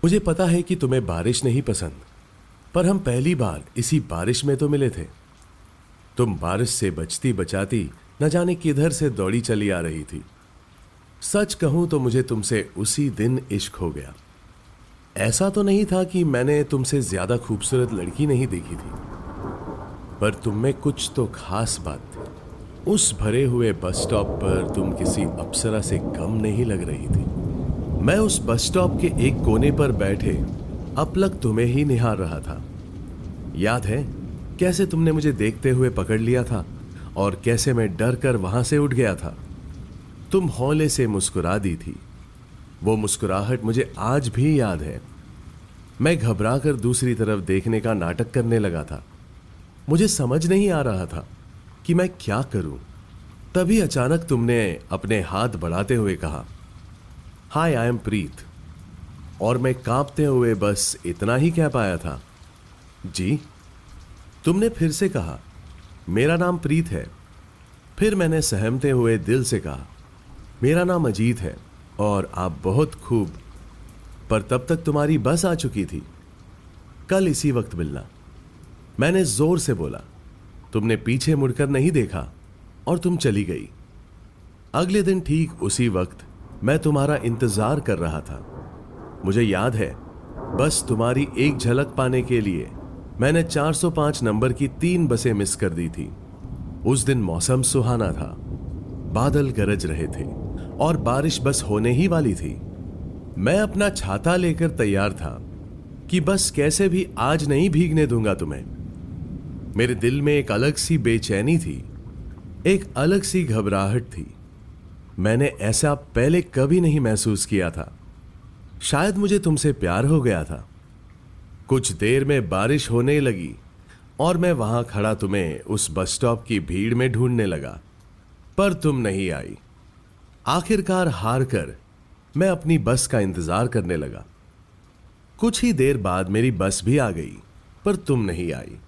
मुझे पता है कि तुम्हें बारिश नहीं पसंद, पर हम पहली बार इसी बारिश में तो मिले थे। तुम बारिश से बचती बचाती न जाने किधर से दौड़ी चली आ रही थी। सच कहूं तो मुझे तुमसे उसी दिन इश्क हो गया। ऐसा तो नहीं था कि मैंने तुमसे ज्यादा खूबसूरत लड़की नहीं देखी थी, पर तुम में कुछ तो खास बात थी। उस भरे हुए बस स्टॉप पर तुम किसी अप्सरा से कम नहीं लग रही थी। मैं उस बस स्टॉप के एक कोने पर बैठे अपलक तुम्हें ही निहार रहा था। याद है कैसे तुमने मुझे देखते हुए पकड़ लिया था और कैसे मैं डर कर वहां से उठ गया था। तुम हौले से मुस्कुरा दी थी। वो मुस्कुराहट मुझे आज भी याद है। मैं घबरा कर दूसरी तरफ देखने का नाटक करने लगा था। मुझे समझ नहीं आ रहा था कि मैं क्या करूं। तभी अचानक तुमने अपने हाथ बढ़ाते हुए कहा, हाय आई एम प्रीत। और मैं कांपते हुए बस इतना ही कह पाया था, जी। तुमने फिर से कहा, मेरा नाम प्रीत है। फिर मैंने सहमते हुए दिल से कहा, मेरा नाम अजीत है और आप बहुत खूब। पर तब तक तुम्हारी बस आ चुकी थी। कल इसी वक्त मिलना, मैंने जोर से बोला। तुमने पीछे मुड़कर नहीं देखा और तुम चली गई। अगले दिन ठीक उसी वक्त मैं तुम्हारा इंतजार कर रहा था। मुझे याद है, बस तुम्हारी एक झलक पाने के लिए मैंने 405 नंबर की 3 बसें मिस कर दी थी। उस दिन मौसम सुहाना था, बादल गरज रहे थे और बारिश बस होने ही वाली थी। मैं अपना छाता लेकर तैयार था कि बस कैसे भी आज नहीं भीगने दूंगा तुम्हें। मेरे दिल में एक अलग सी बेचैनी थी, एक अलग सी घबराहट थी। मैंने ऐसा पहले कभी नहीं महसूस किया था। शायद मुझे तुमसे प्यार हो गया था। कुछ देर में बारिश होने लगी और मैं वहां खड़ा तुम्हें उस बस स्टॉप की भीड़ में ढूंढने लगा, पर तुम नहीं आई। आखिरकार हार कर मैं अपनी बस का इंतजार करने लगा। कुछ ही देर बाद मेरी बस भी आ गई, पर तुम नहीं आई।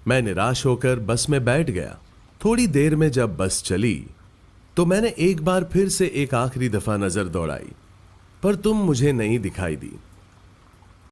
मैं निराश होकर बस में बैठ गया। थोड़ी देर में जब बस चली तो मैंने एक बार फिर से एक आखिरी दफा नजर दौड़ाई, पर तुम मुझे नहीं दिखाई दी।